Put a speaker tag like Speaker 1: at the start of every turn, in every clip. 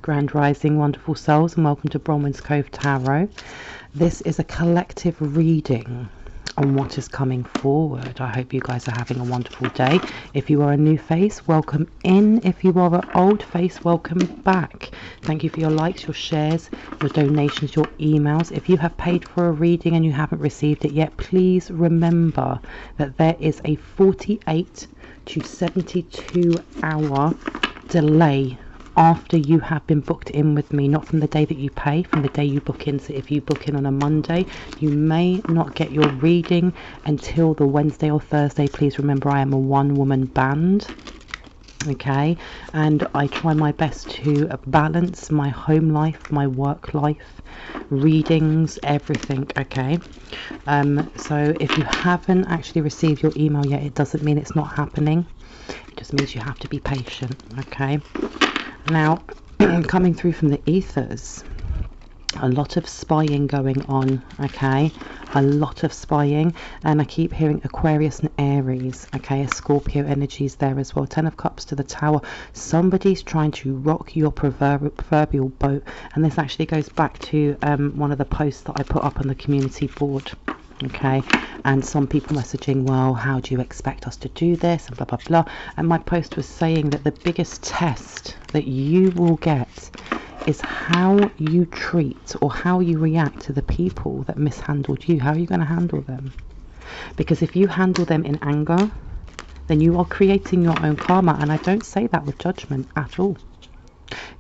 Speaker 1: Grand Rising, wonderful souls, and welcome to Bronwenscove Cove Tarot. This is a collective reading on what is coming forward. I hope you guys are having a wonderful day. If you are a new face, welcome in. If you are an old face, welcome back. Thank you for your likes, your shares, your donations, your emails. If you have paid for a reading and you haven't received it yet, please remember that there is a 48 to 72 hour delay after you have been booked in with me, not from the day that you pay, from the day you book in. So if you book in on a Monday, you may not get your reading until the Wednesday or Thursday. Please remember, I am a one-woman band, okay, and I try my best to balance my home life, my work life, readings, everything, okay. So if you haven't actually received your email yet, it doesn't mean it's not happening. It just means you have to be patient, okay. Now, coming through from the ethers, a lot of spying going on, okay, a lot of spying, and I keep hearing Aquarius and Aries, okay, a Scorpio energies there as well. 10 of Cups to the Tower. Somebody's trying to rock your proverbial boat, and this actually goes back to one of the posts that I put up on the community board, okay, and some people messaging, well, how do you expect us to do this, and blah blah blah. And my post was saying that the biggest test that you will get is how you treat or how you react to the people that mishandled you. How are you going to handle them? Because if you handle them in anger, then you are creating your own karma, and I don't say that with judgment at all.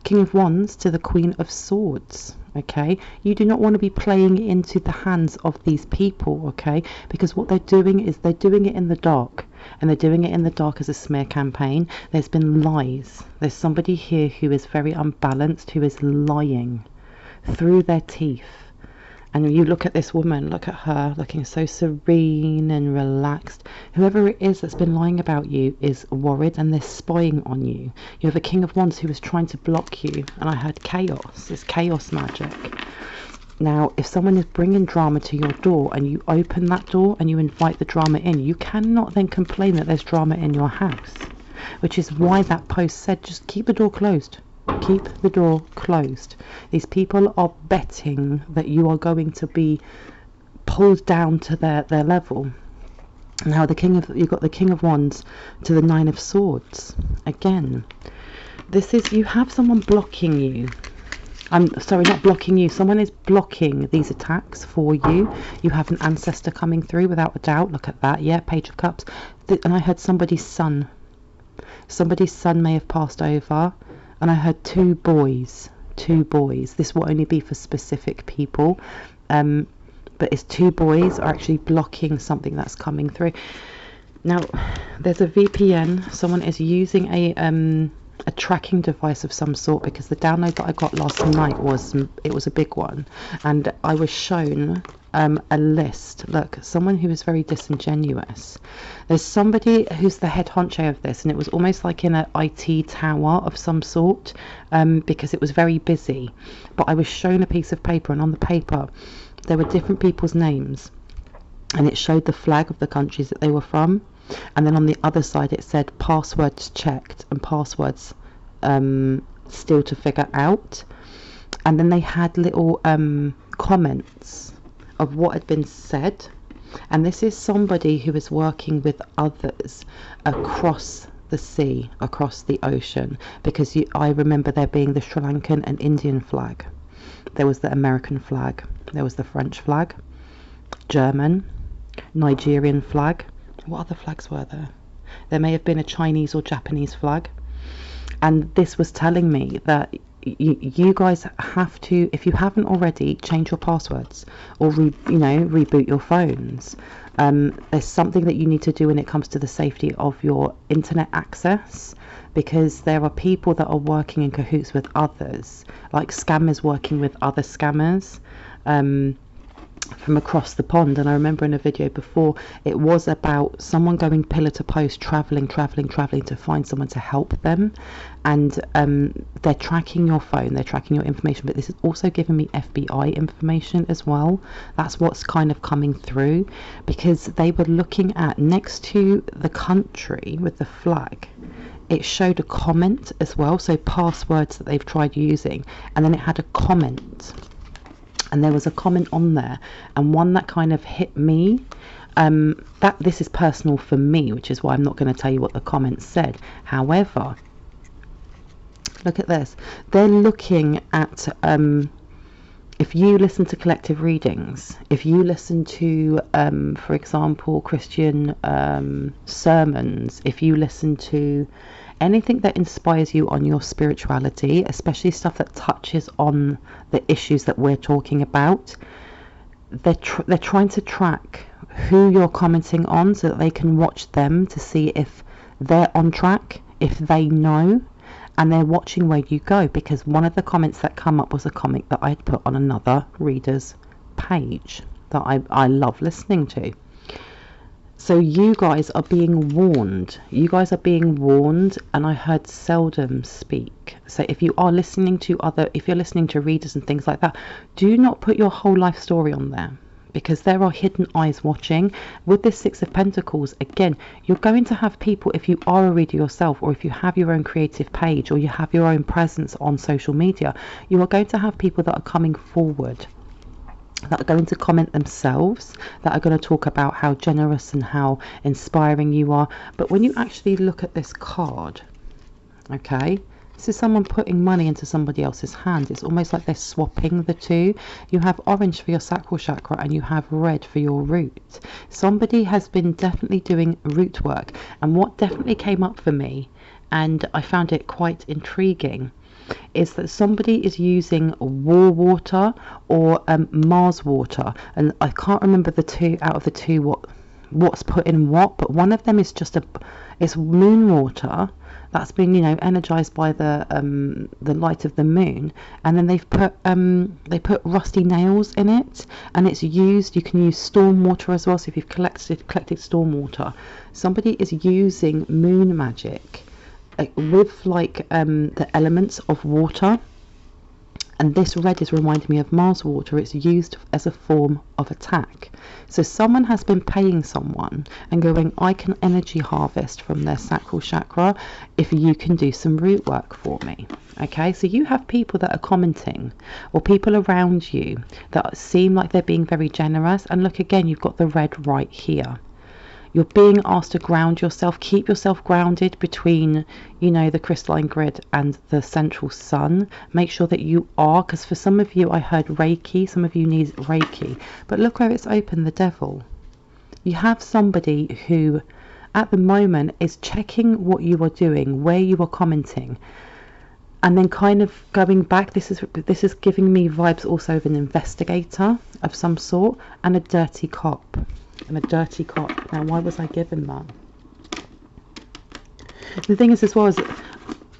Speaker 1: King of Wands to the Queen of Swords, okay, you do not want to be playing into the hands of these people, okay, because what they're doing is they're doing it in the dark, and they're doing it in the dark as a smear campaign. There's been lies. There's somebody here who is very unbalanced, who is lying through their teeth. And you look at this woman, look at her, looking so serene and relaxed. Whoever it is that's been lying about you is worried, and they're spying on you. You have a King of Wands who is trying to block you. And I heard chaos. It's chaos magic. Now, if someone is bringing drama to your door and you open that door and you invite the drama in, you cannot then complain that there's drama in your house. Which is why that post said, just keep the door closed. Keep the door closed. These people are betting that you are going to be pulled down to their level. Now you've got the King of Wands to the Nine of Swords. Again, this is, you have someone blocking you. I'm sorry, not blocking you. Someone is blocking these attacks for you. You have an ancestor coming through without a doubt. Look at that. Yeah, Page of Cups. And I heard somebody's son. Somebody's son may have passed over. And I heard two boys. This will only be for specific people, but it's two boys are actually blocking something that's coming through. Now, there's a VPN. Someone is using a tracking device of some sort, because the download that I got last night was a big one, and I was shown a list. Look, someone who is very disingenuous. There's somebody who's the head honcho of this, and it was almost like in an IT tower of some sort, because it was very busy. But I was shown a piece of paper, and on the paper there were different people's names, and it showed the flag of the countries that they were from, and then on the other side it said passwords checked and passwords still to figure out. And then they had little comments of what had been said, and this is somebody who is working with others across the sea, across the ocean, because I remember there being the Sri Lankan and Indian flag, there was the American flag, there was the French flag, German, Nigerian flag. What other flags were there? There may have been a Chinese or Japanese flag. And this was telling me that you guys have to, if you haven't already, change your passwords or reboot your phones. There's something that you need to do when it comes to the safety of your internet access, because there are people that are working in cahoots with others, like scammers working with other scammers. from across the pond. And I remember in a video before, it was about someone going pillar to post, traveling to find someone to help them. And they're tracking your phone, they're tracking your information, but this is also giving me FBI information as well. That's what's kind of coming through, because they were looking at, next to the country with the flag, it showed a comment as well, so passwords that they've tried using, and then it had a comment, and there was a comment on there, and one that kind of hit me, that this is personal for me, which is why I'm not going to tell you what the comment said. However, look at this. They're looking at, if you listen to collective readings, if you listen to, for example, Christian sermons, if you listen to anything that inspires you on your spirituality, especially stuff that touches on the issues that we're talking about, they're trying to track who you're commenting on so that they can watch them to see if they're on track, if they know, and they're watching where you go, because one of the comments that come up was a comment that I'd put on another reader's page that I love listening to. So you guys are being warned. You guys are being warned, and I heard seldom speak. So if you are listening to if you're listening to readers and things like that, do not put your whole life story on there, because there are hidden eyes watching. With this Six of Pentacles, again, you're going to have people, if you are a reader yourself, or if you have your own creative page, or you have your own presence on social media, you are going to have people that are coming forward, that are going to comment themselves, that are going to talk about how generous and how inspiring you are. But when you actually look at this card, okay, this is someone putting money into somebody else's hand. It's almost like they're swapping the two. You have orange for your sacral chakra and you have red for your root. Somebody has been definitely doing root work. And what definitely came up for me, and I found it quite intriguing, is that somebody is using war water or Mars water, and I can't remember the two out of the two what's put in what, but one of them is just it's moon water that's been, you know, energized by the light of the moon, and then they put rusty nails in it, and it's used. You can use storm water as well. So if you've collected storm water, somebody is using moon magic with like the elements of water, and this red is reminding me of Mars water. It's used as a form of attack. So someone has been paying someone and going, I can energy harvest from their sacral chakra if you can do some root work for me. Okay, so you have people that are commenting, or people around you that seem like they're being very generous, and look, again, you've got the red right here. You're being asked to ground yourself, keep yourself grounded between, you know, the crystalline grid and the central sun. Make sure that you are, because for some of you, I heard Reiki, some of you need Reiki. But look where it's open, the devil. You have somebody who, at the moment, is checking what you are doing, where you are commenting, and then kind of going back. This is giving me vibes also of an investigator of some sort, and a dirty cop. And a dirty cop. Now, why was I given that? The thing is, as well, as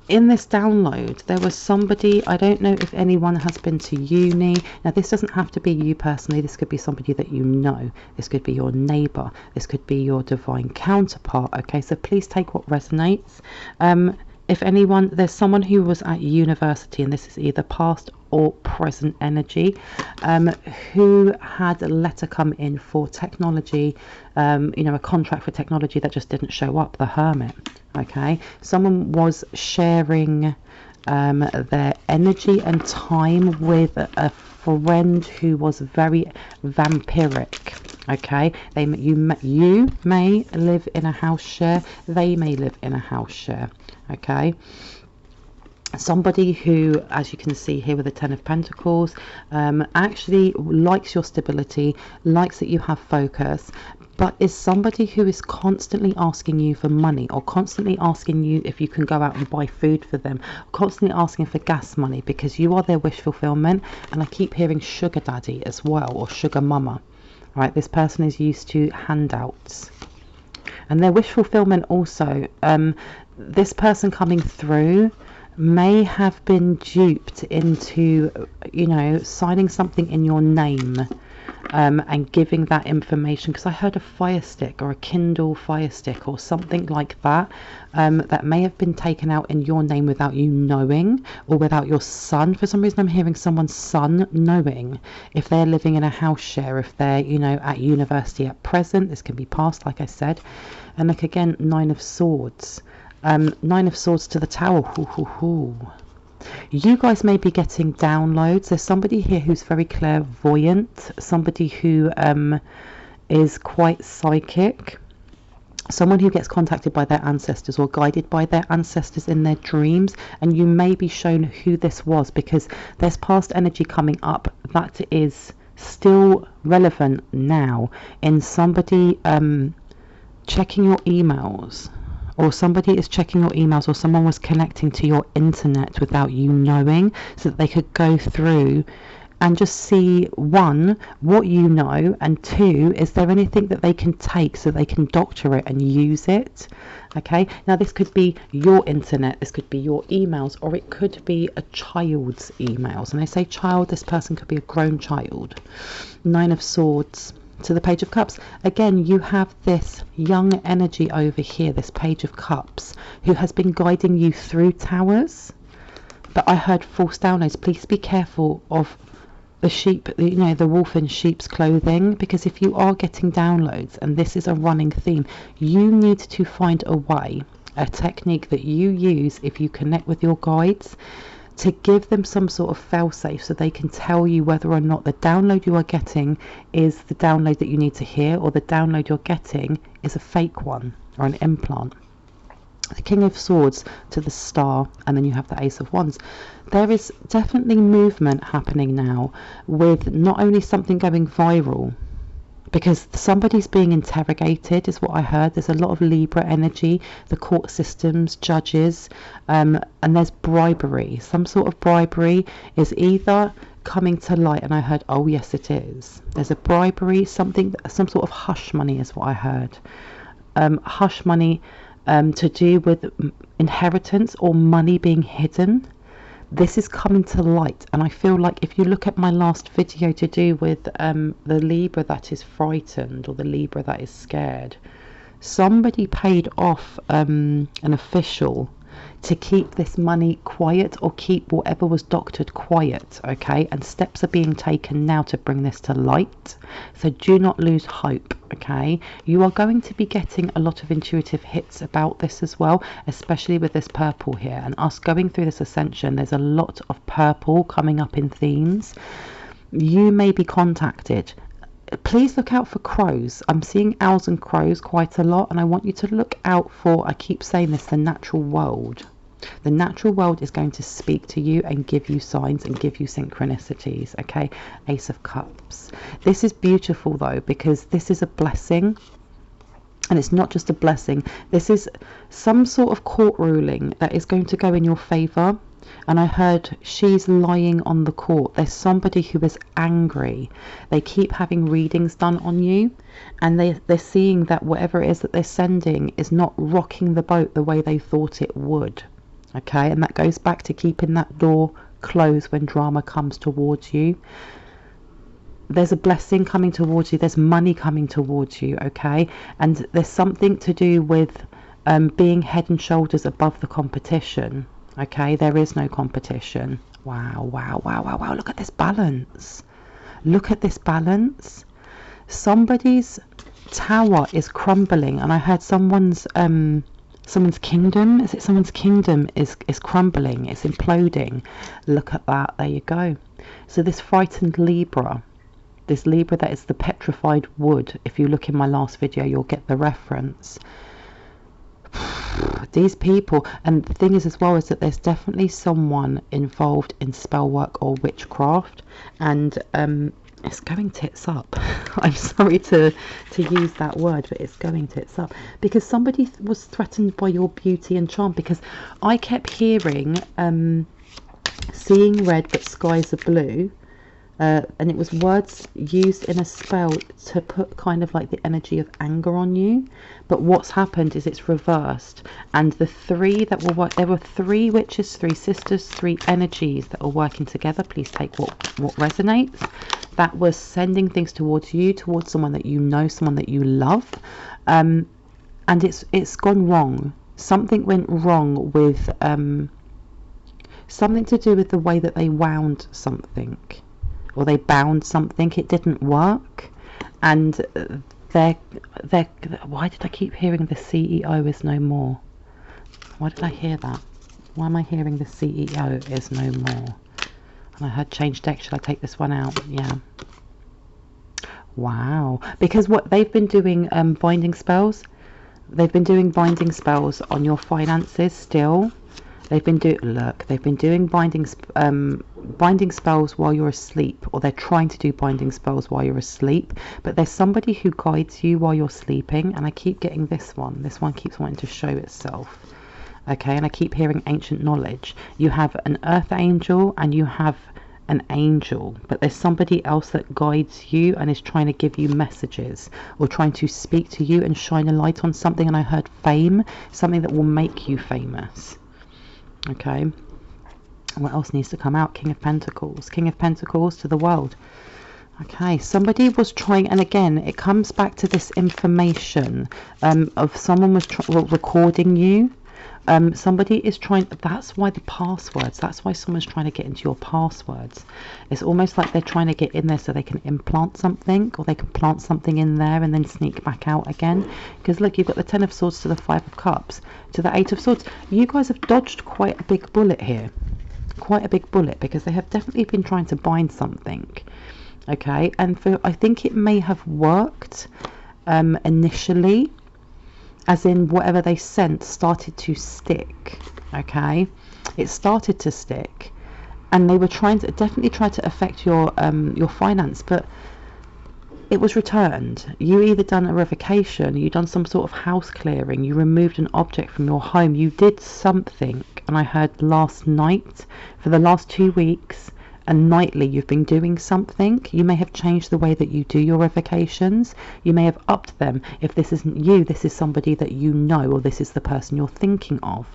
Speaker 1: in this download, there was somebody, I don't know if anyone has been to uni. Now, this doesn't have to be you personally. This could be somebody that you know. This could be your neighbour. This could be your divine counterpart. Okay, so please take what resonates. If anyone, there's someone who was at university, and this is either past or present energy, who had a letter come in for technology, you know, a contract for technology that just didn't show up, the Hermit. Okay, someone was sharing their energy and time with a friend who was very vampiric. Okay, you may live in a house share, they may live in a house share. Okay, somebody who, as you can see here with the Ten of Pentacles, actually likes your stability, likes that you have focus, but is somebody who is constantly asking you for money, or constantly asking you if you can go out and buy food for them, constantly asking for gas money, because you are their wish fulfillment. And I keep hearing sugar daddy as well, or sugar mama. Right, this person is used to handouts, and their wish fulfillment also. This person coming through may have been duped into, you know, signing something in your name, and giving that information, because I heard a fire stick or a Kindle fire stick or something like that, that may have been taken out in your name without you knowing, or without your son. For some reason I'm hearing someone's son knowing, if they're living in a house share, if they're, you know, at university at present. This can be past, like I said. And look again, 9 of Swords. 9 of Swords to the Tower. Hoo, hoo, hoo. You guys may be getting downloads. There's somebody here who's very clairvoyant, somebody who is quite psychic, someone who gets contacted by their ancestors or guided by their ancestors in their dreams, and you may be shown who this was, because there's past energy coming up that is still relevant now in somebody checking your emails, or somebody is checking your emails, or someone was connecting to your internet without you knowing, so that they could go through and just see, one, what you know, and two, is there anything that they can take so they can doctor it and use it. Okay, now this could be your internet, this could be your emails, or it could be a child's emails. And I say child, this person could be a grown child. 9 of Swords to the Page of Cups. Again, you have this young energy over here, this Page of Cups, who has been guiding you through towers. But I heard false downloads. Please be careful of the sheep, you know, the wolf in sheep's clothing, because if you are getting downloads, and this is a running theme, you need to find a way, a technique that you use if you connect with your guides, to give them some sort of fail-safe, so they can tell you whether or not the download you are getting is the download that you need to hear, or the download you're getting is a fake one or an implant. The King of Swords to the Star, and then you have the Ace of Wands. There is definitely movement happening now, with not only something going viral, because somebody's being interrogated is what I heard. There's a lot of Libra energy, the court systems, judges, and there's bribery. Some sort of bribery is either coming to light, and I heard, oh yes it is. There's a bribery, something, some sort of hush money is what I heard. Hush money to do with inheritance or money being hidden. This is coming to light, and I feel like if you look at my last video to do with the Libra that is frightened, or the Libra that is scared, somebody paid off an official to keep this money quiet, or keep whatever was doctored quiet. Okay, and steps are being taken now to bring this to light, so do not lose hope. Okay, you are going to be getting a lot of intuitive hits about this as well, especially with this purple here, and us going through this ascension. There's a lot of purple coming up in themes. You may be contacted. Please look out for crows. I'm seeing owls and crows quite a lot, and I want you to look out for, I keep saying this, the natural world. The natural world is going to speak to you and give you signs and give you synchronicities. Okay, Ace of Cups. This is beautiful though, because this is a blessing, and it's not just a blessing. This is some sort of court ruling that is going to go in your favor. And I heard she's lying on the court. There's somebody who is angry. They keep having readings done on you, and they're seeing that whatever it is that they're sending is not rocking the boat the way they thought it would. Okay, and that goes back to keeping that door closed when drama comes towards you. There's a blessing coming towards you. There's money coming towards you. Okay, and there's something to do with being head and shoulders above the competition. Okay, there is no competition. Wow, wow, wow, wow, wow. Look at this balance. Look at this balance. Somebody's tower is crumbling, and I heard someone's kingdom. Is it someone's kingdom is crumbling? It's imploding. Look at that. There you go. So this frightened Libra, this Libra that is the petrified wood. If you look in my last video, you'll get the reference. These people, and the thing is as well, is that there's definitely someone involved in spell work or witchcraft, and it's going tits up. I'm sorry to use that word, but it's going tits up, because somebody was threatened by your beauty and charm, because I kept hearing seeing red but skies are blue, and it was words used in a spell to put kind of like the energy of anger on you. But what's happened is it's reversed, and the three that were there were three witches, three sisters, three energies that are working together. Please take what resonates. That was sending things towards you, towards someone that you know, someone that you love, and it's gone wrong. Something went wrong with something to do with the way that they wound something, or they bound something. It didn't work, and they're why did I keep hearing the CEO is no more? Why did I hear that? Why am I hearing the CEO is no more? And I heard change deck. Should I take this one out? Yeah. Wow. Because what they've been doing, binding spells. They've been doing binding spells on your finances still. They've been doing binding spells while you're asleep, or they're trying to do binding spells while you're asleep. But there's somebody who guides you while you're sleeping, and I keep getting this one. This one keeps wanting to show itself. Okay, and I keep hearing ancient knowledge. You have an earth angel and you have an angel, but there's somebody else that guides you and is trying to give you messages, or trying to speak to you and shine a light on something. And I heard fame, something that will make you famous. Okay, what else needs to come out? King of Pentacles. King of Pentacles to the world. Okay, somebody was trying, and again it comes back to this information of someone was recording you. Somebody is trying, that's why the passwords, that's why someone's trying to get into your passwords. It's almost like they're trying to get in there so they can implant something, or they can plant something in there and then sneak back out again. Because look, you've got the 10 of Swords to the 5 of Cups to the 8 of Swords. You guys have dodged quite a big bullet here. Quite a big bullet, because they have definitely been trying to bind something. Okay, and I think it may have worked initially, as in whatever they sent started to stick. Okay, it started to stick, and they were definitely try to affect your finance, but it was returned. You either done a revocation, you done some sort of house clearing, you removed an object from your home, you did something. And I heard last night, for the last 2 weeks and nightly, you've been doing something. You may have changed the way that you do your revocations. You may have upped them. If this isn't you, this is somebody that you know, or this is the person you're thinking of.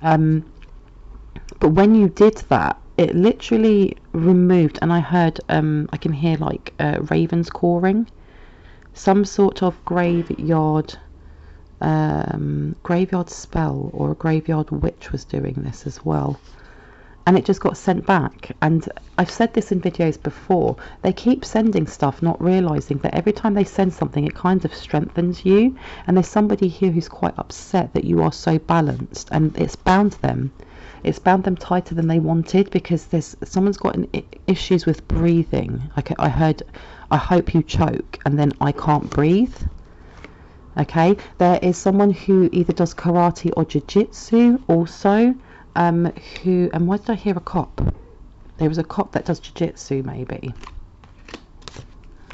Speaker 1: But when you did that, it literally removed, and I heard, I can hear like ravens cawing. Some sort of graveyard spell, or a graveyard witch was doing this as well. And it just got sent back. And I've said this in videos before, they keep sending stuff, not realizing that every time they send something, it kind of strengthens you. And there's somebody here who's quite upset that you are so balanced, and it's bound them tighter than they wanted, because someone's got issues with breathing. Like I heard, I hope you choke, and then I can't breathe. Okay, there is someone who either does karate or jiu-jitsu also, who, and why did I hear a cop? There was a cop that does jiu-jitsu maybe.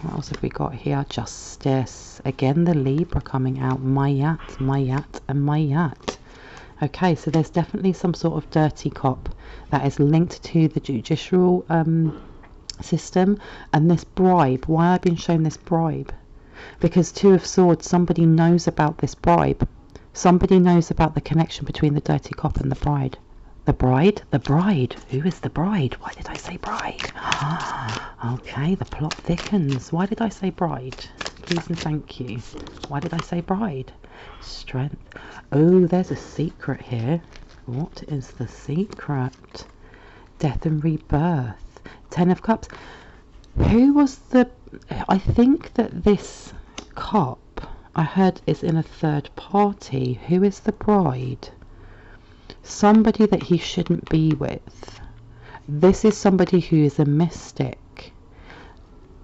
Speaker 1: What else have we got here? Justice. Again, the Libra coming out. Mayat, Mayat, and Mayat. Okay, so there's definitely some sort of dirty cop that is linked to the judicial system. And this bribe, why I've been shown this bribe? Because 2 of Swords, somebody knows about this bribe. Somebody knows about the connection between the dirty cop and the bride. The bride? The bride. Who is the bride? Why did I say bride? Okay, the plot thickens. Why did I say bride? Please and thank you. Why did I say bride? Strength. Oh, there's a secret here. What is the secret? Death and rebirth. 10 of Cups. Who was the... I think that this cop, I heard, is in a third party. Who is the bride? Somebody that he shouldn't be with. This is somebody who is a mystic.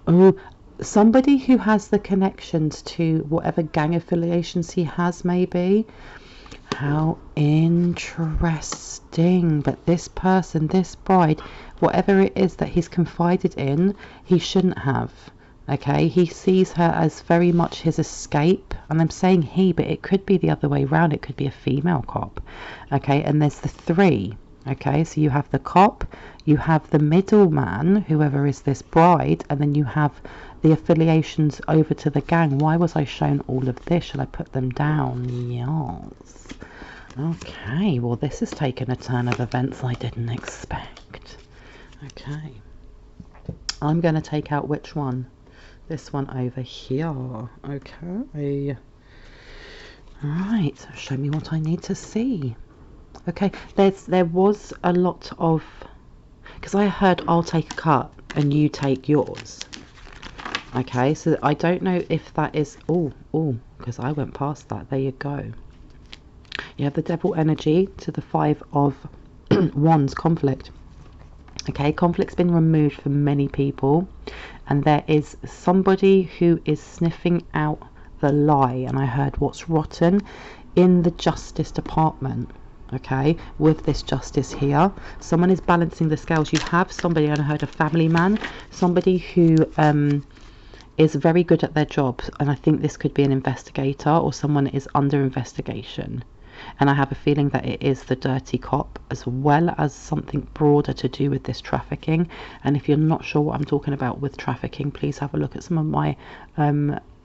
Speaker 1: Oh, somebody who has the connections to whatever gang affiliations he has, maybe. How interesting. But this person, this bride, whatever it is that he's confided in, he shouldn't have. Okay, he sees her as very much his escape, and I'm saying he, but it could be the other way around. It could be a female cop. Okay, and there's the 3. Okay, so you have the cop, you have the middleman, whoever is this bride, and then you have the affiliations over to the gang. Why was I shown all of this? Shall I put them down? Yes. Okay, well this has taken a turn of events I didn't expect. Okay. I'm going to take out which one? This one over here. Okay. Right, show me what I need to see. Okay, there was a lot of, because I heard I'll take a cut and you take yours. Okay, so I don't know if that is, because I went past that. There you go. You have the devil energy to the 5 of Wands, conflict. Okay, conflict's been removed for many people, and there is somebody who is sniffing out the lie, and I heard what's rotten in the Justice Department. Okay, with this justice here, someone is balancing the scales. You have somebody, and I heard a family man, somebody who is very good at their job, and I think this could be an investigator or someone is under investigation. And I have a feeling that it is the dirty cop, as well as something broader to do with this trafficking. And if you're not sure what I'm talking about with trafficking, please have a look at some of my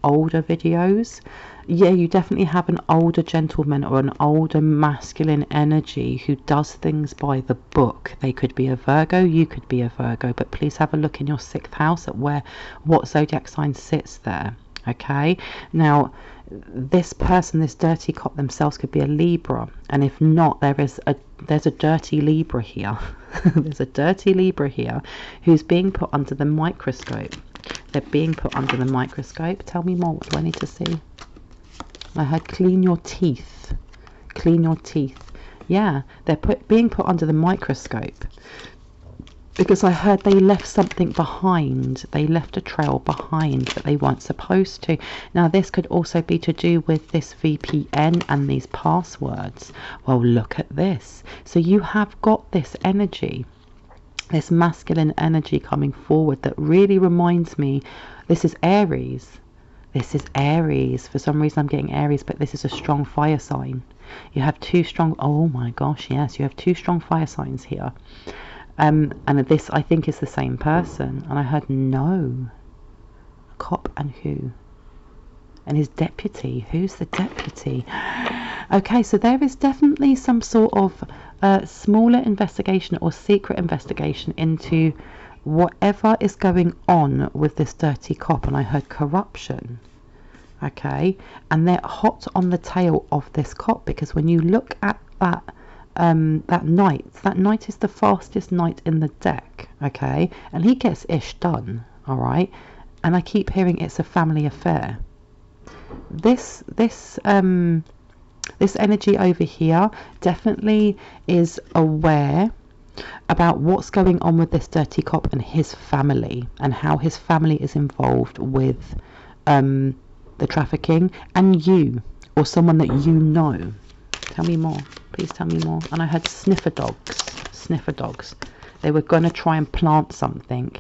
Speaker 1: older videos. Yeah, you definitely have an older gentleman or an older masculine energy who does things by the book. They could be a Virgo, you could be a Virgo, but please have a look in your 6th house at what zodiac sign sits there. Okay, now this person, this dirty cop themselves, could be a Libra, and if not, there's a dirty Libra here. There's a dirty Libra here who's being put under the microscope. They're being put under the microscope. Tell me more. What do I need to see? I heard clean your teeth. Clean your teeth. Yeah, they're being put under the microscope. Because I heard they left something behind. They left a trail behind that they weren't supposed to. Now, this could also be to do with this VPN and these passwords. Well, look at this. So you have got this energy, this masculine energy coming forward that really reminds me, this is Aries. This is Aries. For some reason I'm getting Aries, but this is a strong fire sign. You have 2 strong, oh my gosh, yes, you have 2 strong fire signs here. And this, I think, is the same person. And I heard no. Cop and who? And his deputy. Who's the deputy? Okay, so there is definitely some sort of smaller investigation or secret investigation into whatever is going on with this dirty cop. And I heard corruption. Okay, and they're hot on the tail of this cop, because when you look at that that knight is the fastest knight in the deck. Okay, and he gets ish done. All right, and I keep hearing it's a family affair. This energy over here definitely is aware about what's going on with this dirty cop and his family, and how his family is involved with the trafficking, and you, or someone that you know. Tell me more. Please tell me more. And I heard sniffer dogs. Sniffer dogs. They were going to try and plant something.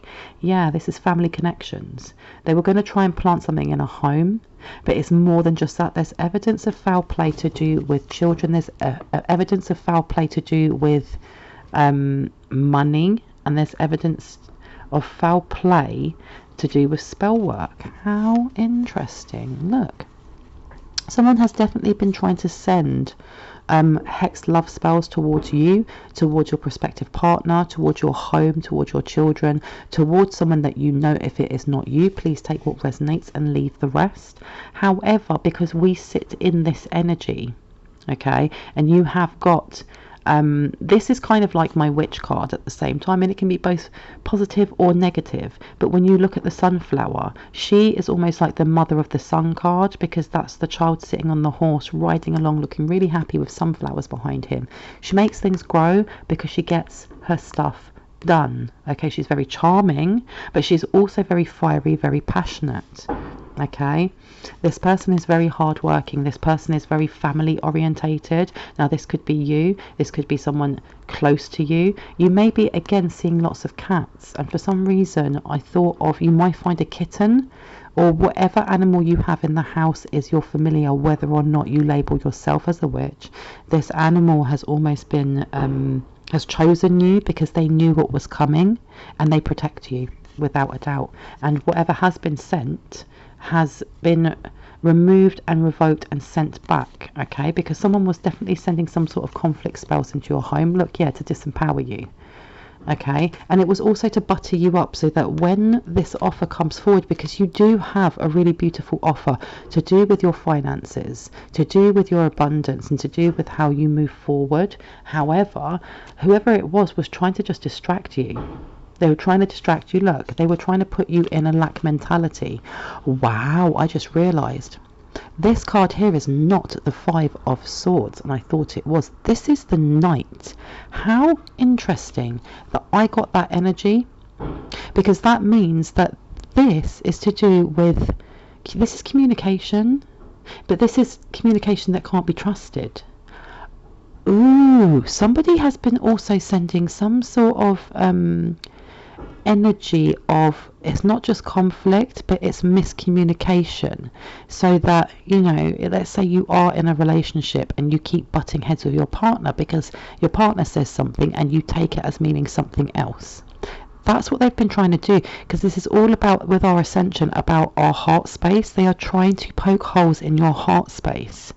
Speaker 1: Yeah, this is family connections. They were going to try and plant something in a home, but it's more than just that. There's evidence of foul play to do with children. There's evidence of foul play to do with money, and there's evidence of foul play to do with spell work. How interesting. Look. Someone has definitely been trying to send hex love spells towards you, towards your prospective partner, towards your home, towards your children, towards someone that you know. If it is not you, please take what resonates and leave the rest. However, because we sit in this energy, okay, and you have got this is kind of like my witch card at the same time, and it can be both positive or negative. But when you look at the sunflower, she is almost like the mother of the sun card, because that's the child sitting on the horse riding along looking really happy with sunflowers behind him. She makes things grow because she gets her stuff done. Okay, she's very charming, but she's also very fiery, very passionate. Okay, this person is very hardworking. This person is very family orientated. Now, this could be you. This could be someone close to you. You may be, again, seeing lots of cats. And for some reason, I thought of, you might find a kitten, or whatever animal you have in the house is your familiar, whether or not you label yourself as a witch. This animal has almost been has chosen you because they knew what was coming, and they protect you without a doubt. And whatever has been sent has been removed and revoked and sent back, okay? Because someone was definitely sending some sort of conflict spells into your home. Look, yeah, to disempower you, okay? And it was also to butter you up so that when this offer comes forward, because you do have a really beautiful offer to do with your finances, to do with your abundance, and to do with how you move forward. However, whoever it was trying to just distract you. They were trying to distract you. Look, they were trying to put you in a lack mentality. Wow, I just realized this card here is not the Five of Swords, and I thought it was. This is the Knight. How interesting that I got that energy, because that means that this is to do with, this is communication, but this is communication that can't be trusted. Ooh, somebody has been also sending some sort of energy of, it's not just conflict, but it's miscommunication, so that, you know, let's say you are in a relationship and you keep butting heads with your partner because your partner says something and you take it as meaning something else. That's what they've been trying to do, because this is all about, with our ascension, about our heart space. They are trying to poke holes in your heart space.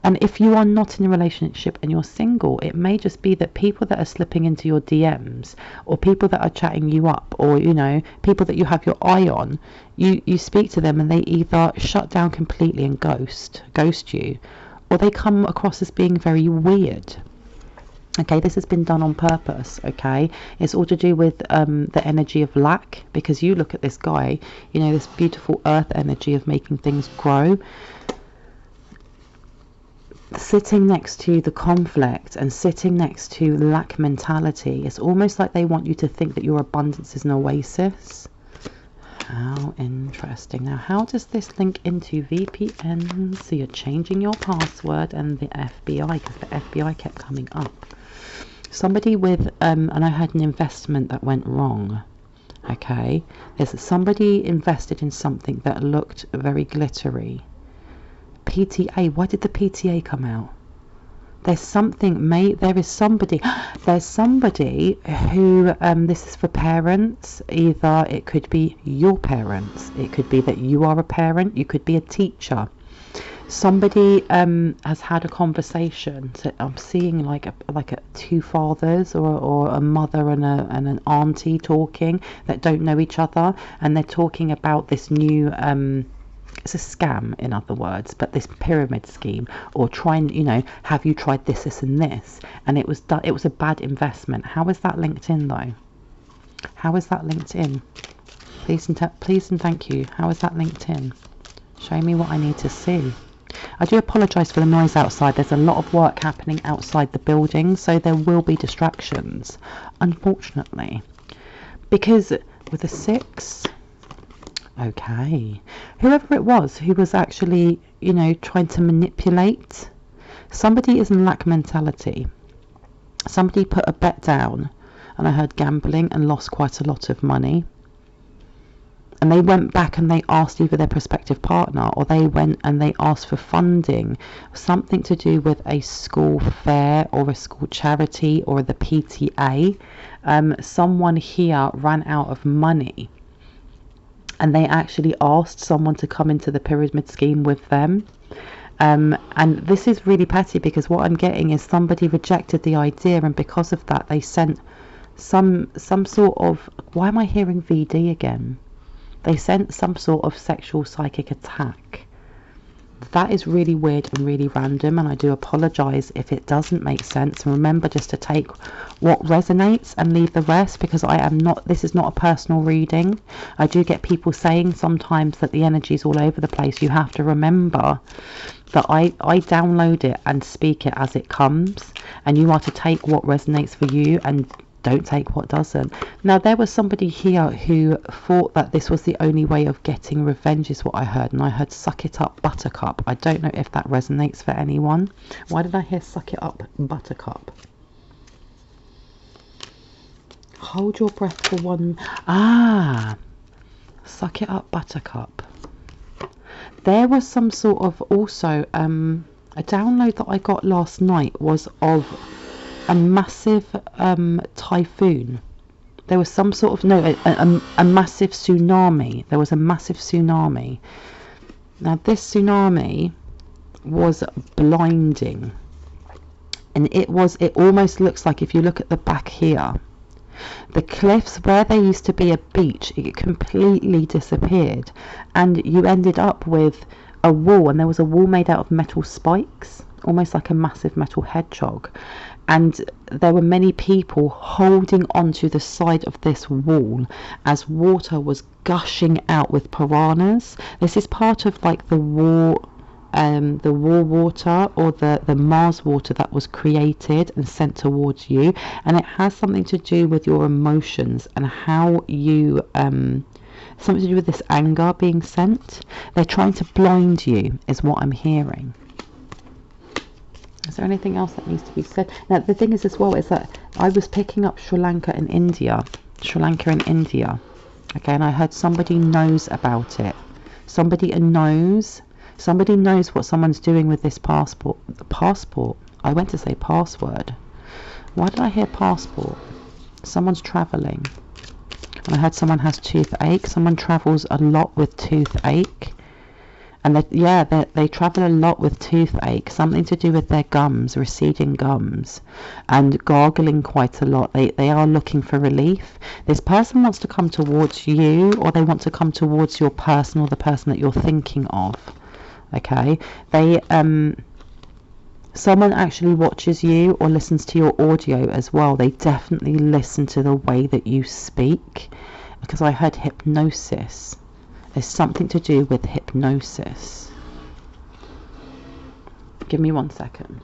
Speaker 1: And if you are not in a relationship and you're single, it may just be that people that are slipping into your DMs, or people that are chatting you up, or, you know, people that you have your eye on, you speak to them and they either shut down completely and ghost you, or they come across as being very weird. Okay, this has been done on purpose, okay? It's all to do with the energy of lack, because you look at this guy, you know, this beautiful earth energy of making things grow, sitting next to the conflict and sitting next to lack mentality. It's almost like they want you to think that your abundance is an oasis. How interesting. Now, how does this link into VPN? So you're changing your password and the FBI, because the FBI kept coming up. Somebody with, and I had an investment that went wrong. Okay, there's somebody invested in something that looked very glittery. PTA, why did the PTA come out? There's something, there is somebody, there's somebody who, this is for parents. Either it could be your parents, it could be that you are a parent, you could be a teacher. Somebody has had a conversation. So I'm seeing like two fathers, or a mother and an auntie talking that don't know each other, and they're talking about this new it's a scam, in other words, but this pyramid scheme, or trying, you know, have you tried this and this, and it was a bad investment. How is that linked in though? How is that linked in? Please and thank you. How is that linked in? Show me what I need to see. I do apologise for the noise outside. There's a lot of work happening outside the building, so there will be distractions, unfortunately. Because with a 6, okay, whoever it was who was actually, you know, trying to manipulate, somebody is in lack mentality. Somebody put a bet down, and I heard gambling, and lost quite a lot of money. And they went back and they asked either their prospective partner, or they went and they asked for funding, something to do with a school fair or a school charity or the PTA. Someone here ran out of money, and they actually asked someone to come into the pyramid scheme with them. And this is really petty, because what I'm getting is somebody rejected the idea, and because of that they sent some sort of, why am I hearing VD again? They sent some sort of sexual psychic attack. That is really weird and really random, and I do apologise if it doesn't make sense. And remember just to take what resonates and leave the rest, because this is not a personal reading. I do get people saying sometimes that the energy is all over the place. You have to remember that I download it and speak it as it comes, and you are to take what resonates for you and don't take what doesn't. Now, there was somebody here who thought that this was the only way of getting revenge, is what I heard, and I heard suck it up buttercup. I don't know if that resonates for anyone. Why did I hear suck it up buttercup? Hold your breath for one. Suck it up buttercup. There was some sort of also a download that I got last night was of a massive typhoon. There was some sort of, no, a massive tsunami. There was a massive tsunami. Now this tsunami was blinding, and it almost looks like, if you look at the back here, the cliffs where there used to be a beach, it completely disappeared, and you ended up with a wall, and there was a wall made out of metal spikes, almost like a massive metal hedgehog, and there were many people holding onto the side of this wall as water was gushing out with piranhas. This is part of like the war water, or the Mars water that was created and sent towards you, and it has something to do with your emotions and how you something to do with this anger being sent. They're trying to blind you, is what I'm hearing. Is there anything else that needs to be said? Now the thing is as well is that I was picking up Sri Lanka and India, okay, and I heard somebody knows about it. Somebody knows what someone's doing with this passport. I went to say password. Why did I hear passport? Someone's travelling. And I heard someone has toothache. Someone travels a lot with toothache. And they travel a lot with toothache. Something to do with their gums, receding gums, and gargling quite a lot. They are looking for relief. This person wants to come towards you, or they want to come towards your person, or the person that you're thinking of. Okay, someone actually watches you or listens to your audio as well. They definitely listen to the way that you speak, because I heard hypnosis. There's something to do with hypnosis. Give me 1 second.